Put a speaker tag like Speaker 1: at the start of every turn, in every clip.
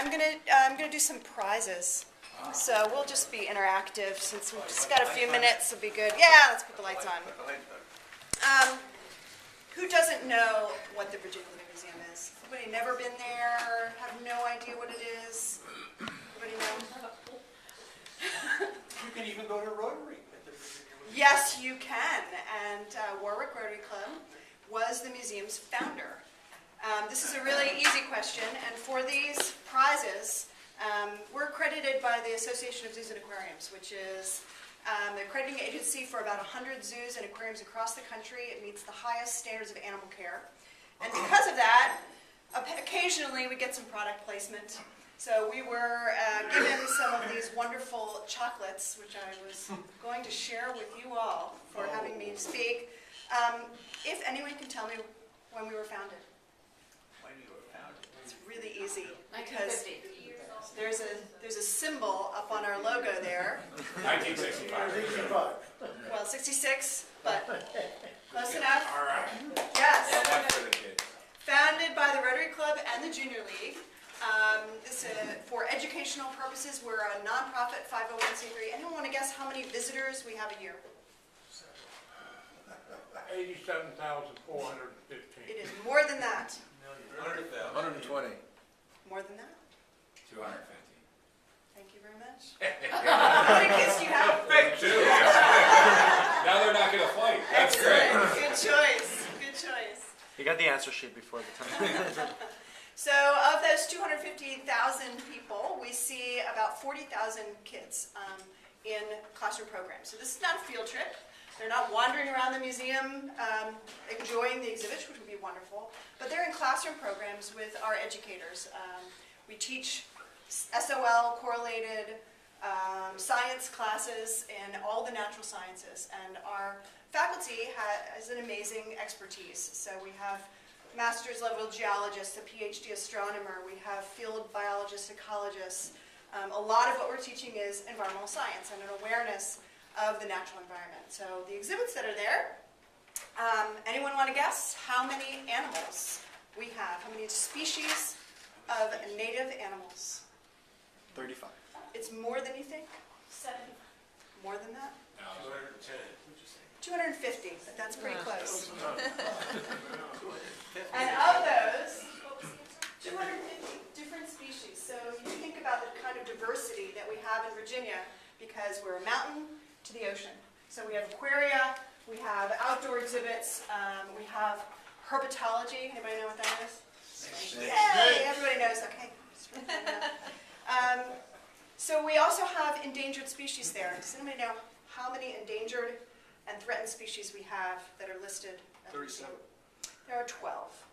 Speaker 1: I'm gonna do some prizes. So we'll just be interactive since we've just got a few minutes. It'll be good. Yeah, let's put the lights on. Who doesn't know what the Virginia Living Museum is? Somebody never been there? Have no idea what it is? Anybody know?
Speaker 2: You can even go to Rotary at the Virginia Living Museum.
Speaker 1: Yes, you can. And Warwick Rotary Club was the museum's founder. This is a really easy question, and for these prizes, we're accredited by the Association of Zoos and Aquariums, which is the accrediting agency for about 100 zoos and aquariums across the country. It meets the highest standards of animal care. And because of that, occasionally we get some product placement. So we were given some of these wonderful chocolates, which I was going to share with you all for having me speak. If anyone can tell me when we were founded.
Speaker 2: When you were founded.
Speaker 1: It's really easy because there's a symbol up on our logo there.
Speaker 3: 1965.
Speaker 1: Well, 66, but close enough.
Speaker 3: All right.
Speaker 1: Yes.
Speaker 3: Well, that's for the kids.
Speaker 1: Founded by the Rotary Club and the Junior League. This is for educational purposes. We're a nonprofit 501c3. Anyone want to guess how many visitors we have a year?
Speaker 4: 87,415.
Speaker 1: It is more than that.
Speaker 3: 100,000.
Speaker 5: 120.
Speaker 1: More than that.
Speaker 3: 250.
Speaker 1: Thank you very much. How many kids do you have?
Speaker 3: Two. Now they're not going to fight. That's great.
Speaker 1: Excellent. Good choice. Good choice.
Speaker 5: You got the answer sheet before the time.
Speaker 1: So of those 250,000 people, we see about 40,000 kids in classroom programs. So this is not a field trip. They're not wandering around the museum enjoying the exhibits, which would be wonderful, but they're in classroom programs with our educators. We teach SOL correlated science classes in all the natural sciences, and our faculty has an amazing expertise. So we have master's level geologists, a PhD astronomer, we have field biologists, ecologists. A lot of what we're teaching is environmental science and an awareness of the natural environment. So the exhibits that are there, anyone want to guess how many animals we have? How many species of native animals?
Speaker 5: 35.
Speaker 1: It's more than you think?
Speaker 6: 70.
Speaker 1: More than that?
Speaker 2: 210.
Speaker 1: 250, but that's pretty close. And of those, 250 different species. So you think about the kind of diversity that we have in Virginia because we're a mountain to the ocean. So we have aquaria, we have outdoor exhibits, we have herpetology. Anybody know what that is? Yay! Everybody knows. Okay. So we also have endangered species there. Does anybody know how many endangered and threatened species we have that are listed?
Speaker 5: 37.
Speaker 1: There are 12.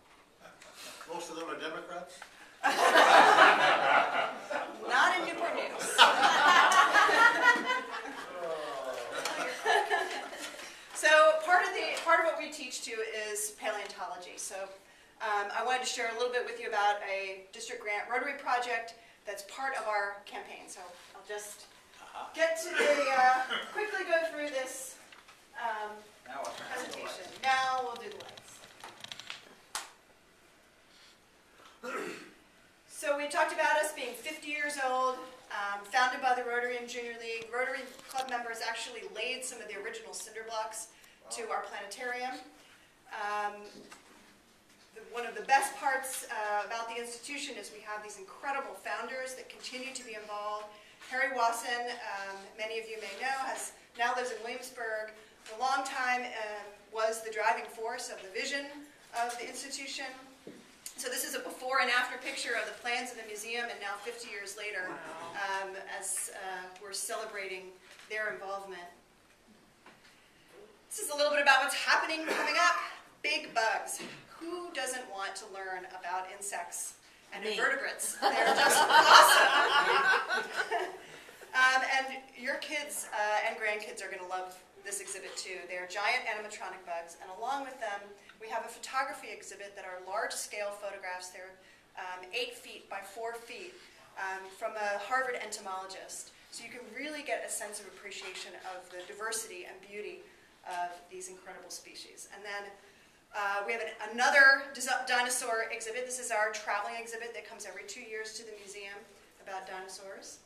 Speaker 7: Most of them are Democrats?
Speaker 1: Not in Newport News. So part of what we teach too is paleontology. So I wanted to share a little bit with you about a district grant Rotary project that's part of our campaign. So I'll just get to quickly go through this presentation. Now we'll do the lights. So we talked about us being 50 years old, founded by the Rotary and Junior League. Rotary Club members actually laid some of the original cinder blocks to our planetarium. One of the best parts about the institution is we have these incredible founders that continue to be involved. Harry Wasson, many of you may know, now lives in Williamsburg. For a long time was the driving force of the vision of the institution. So this is a before and after picture of the plans of the museum, and now 50 years later, as we're celebrating their involvement. This is a little bit about what's happening coming up. Big bugs. Who doesn't want to learn about insects and invertebrates? They're just awesome. And your kids and grandkids are going to love this exhibit too. They are giant animatronic bugs, and along with them, we have a photography exhibit that are large-scale photographs. They're 8 feet by 4 feet from a Harvard entomologist. So you can really get a sense of appreciation of the diversity and beauty of these incredible species. And then We have another dinosaur exhibit. This is our traveling exhibit that comes every 2 years to the museum about dinosaurs.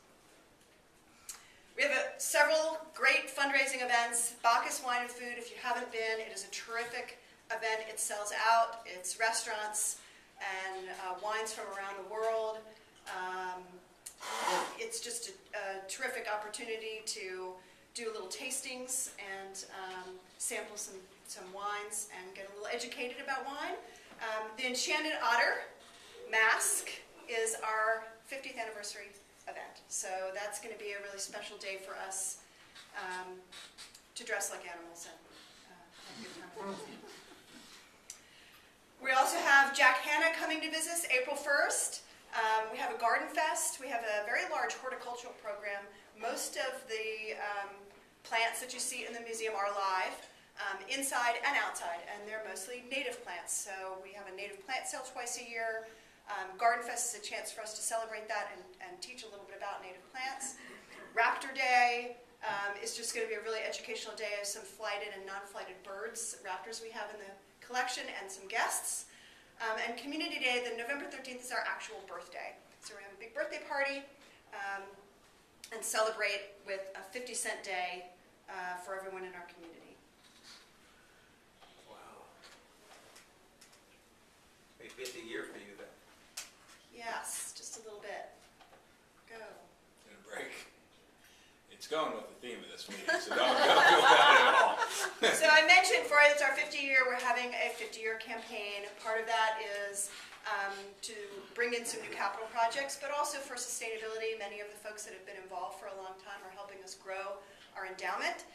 Speaker 1: We have several great fundraising events. Bacchus Wine and Food, if you haven't been, it is a terrific event. It sells out. It's restaurants and wines from around the world. It's just a terrific opportunity to do little tastings and sample some wines and get a little educated about wine. The Enchanted Otter Mask is our 50th anniversary event. So that's going to be a really special day for us to dress like animals and have a good time. We also have Jack Hanna coming to visit us April 1st. We have a garden fest. We have a very large horticultural program. Most of the plants that you see in the museum are live, inside and outside, and they're mostly native plants. So we have a native plant sale twice a year. Garden Fest is a chance for us to celebrate that and teach a little bit about native plants. Raptor Day is just going to be a really educational day of some flighted and non-flighted birds, raptors we have in the collection, and some guests. And Community Day, the November 13th, is our actual birthday. So we're going to have a big birthday party and celebrate with a 50-cent day for everyone in our community.
Speaker 3: Wow. Maybe 50 year for you then.
Speaker 1: Yes, just a little bit. Go.
Speaker 3: In a break. It's going with the theme of this meeting, so don't feel bad at all.
Speaker 1: So I mentioned for it's our 50 year, we're having a 50-year campaign. Part of that is to bring in some new capital projects, but also for sustainability. Many of the folks that have been involved for a long time are helping us grow our endowment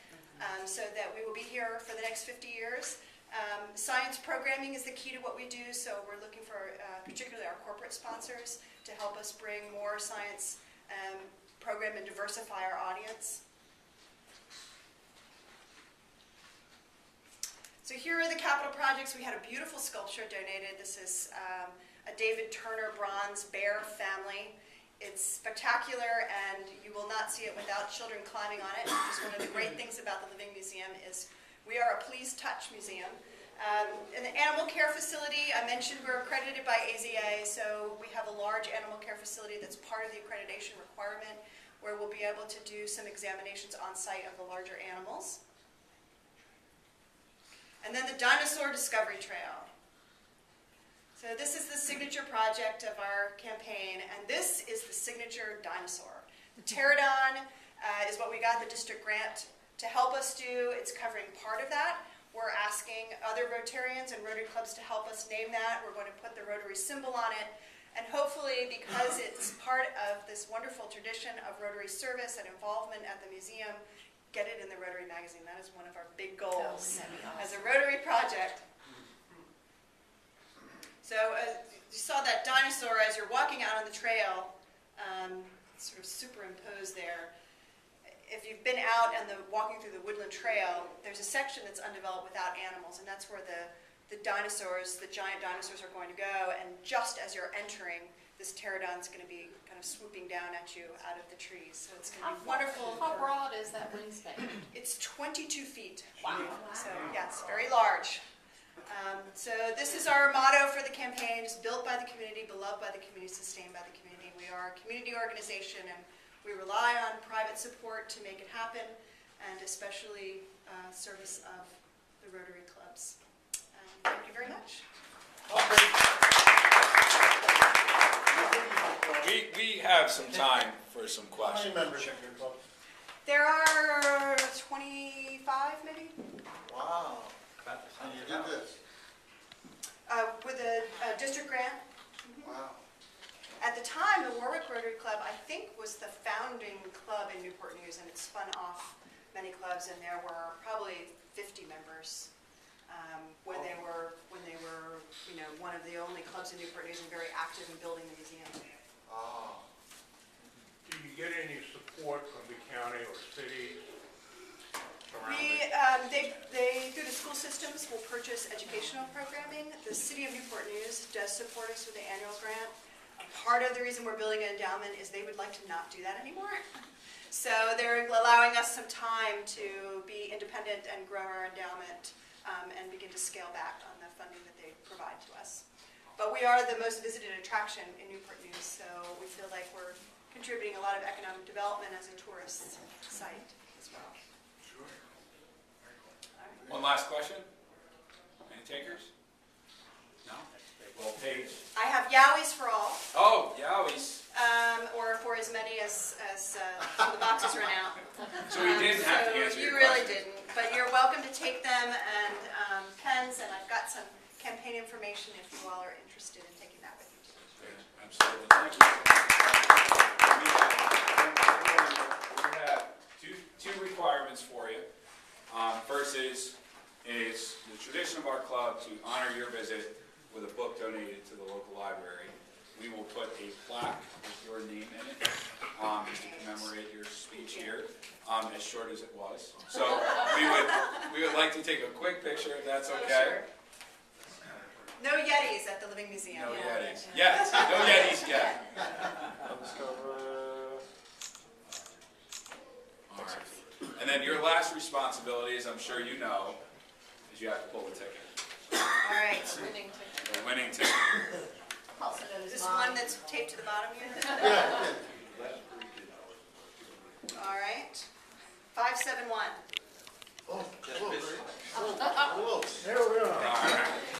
Speaker 1: so that we will be here for the next 50 years. Science programming is the key to what we do, so we're looking for particularly our corporate sponsors to help us bring more science program and diversify our audience. So here are the capital projects. We had a beautiful sculpture donated. This is a David Turner bronze bear family. It's spectacular, and you will not see it without children climbing on it. Just one of the great things about the Living Museum is we are a Please Touch museum. In the animal care facility, I mentioned we're accredited by AZA, so we have a large animal care facility that's part of the accreditation requirement, where we'll be able to do some examinations on site of the larger animals. And then the Dinosaur Discovery Trail. So this is the signature project of our campaign, and this is the signature dinosaur. The pterodon is what we got the district grant to help us do. It's covering part of that. We're asking other Rotarians and Rotary clubs to help us name that. We're going to put the Rotary symbol on it. And hopefully, because it's part of this wonderful tradition of Rotary service and involvement at the museum, get it in the Rotary magazine. That is one of our big goals as a Rotary project. So you saw that dinosaur as you're walking out on the trail, sort of superimposed there. If you've been out and walking through the woodland trail, there's a section that's undeveloped without animals, and that's where the dinosaurs, the giant dinosaurs, are going to go. And just as you're entering, this pterodon's going to be kind of swooping down at you out of the trees. So it's going to be wonderful.
Speaker 4: How broad is that wingspan?
Speaker 1: It's 22 feet.
Speaker 4: Wow.
Speaker 1: So yes, very large. So this is our motto for the campaign: is built by the community, beloved by the community, sustained by the community. We are a community organization, and we rely on private support to make it happen, and especially service of the Rotary clubs. Thank you very much.
Speaker 3: We have some time for some
Speaker 7: How many
Speaker 3: questions.
Speaker 7: members of your club?
Speaker 1: There are 25, maybe,
Speaker 7: Wow. And you did this?
Speaker 1: with a district grant.
Speaker 7: Wow.
Speaker 1: At the time, the Warwick Rotary Club, I think, was the founding club in Newport News, and it spun off many clubs, and there were probably 50 members when they were, you know, one of the only clubs in Newport News and very active in building the museum.
Speaker 7: Ah.
Speaker 2: Do you get any support from the county or city
Speaker 1: We,
Speaker 2: surrounding?
Speaker 1: they, through the school systems, will purchase educational programming. The city of Newport News does support us with the annual grant. Part of the reason we're building an endowment is they would like to not do that anymore. So they're allowing us some time to be independent and grow our endowment and begin to scale back on the funding that they provide to us. But we are the most visited attraction in Newport News, so we feel like we're contributing a lot of economic development as a tourist site as well.
Speaker 3: Sure.
Speaker 1: All right.
Speaker 3: One last question? Any takers? No? Well, Paige.
Speaker 1: I have Yowies for all,
Speaker 3: Oh, Yowies.
Speaker 1: or for as many as the boxes run out.
Speaker 3: So we didn't have to
Speaker 1: So
Speaker 3: answer
Speaker 1: you
Speaker 3: your
Speaker 1: really
Speaker 3: question.
Speaker 1: didn't, but you're welcome to take them and pens, and I've got some campaign information if you all are interested in taking that with you too.
Speaker 3: Absolutely. Thank you. We have two requirements for you. First is the tradition of our club to honor your visit with a book donated to the local library. We will put a plaque with your name in it, just to commemorate your speech here, as short as it was. So we would like to take a quick picture, if that's okay.
Speaker 1: No Yetis at the Living Museum.
Speaker 3: No Yetis. Yes, no Yetis yet.
Speaker 5: Let's go.
Speaker 3: All right. And then your last responsibility, as I'm sure you know, is you have to pull the ticket.
Speaker 1: All right.
Speaker 3: The winning ticket.
Speaker 4: Also known
Speaker 1: Is
Speaker 4: as
Speaker 1: this
Speaker 4: mom.
Speaker 1: one that's taped to the bottom here?
Speaker 7: Yeah.
Speaker 1: All right. 571.
Speaker 7: Oh, close. Close.
Speaker 5: There we are.
Speaker 3: All right.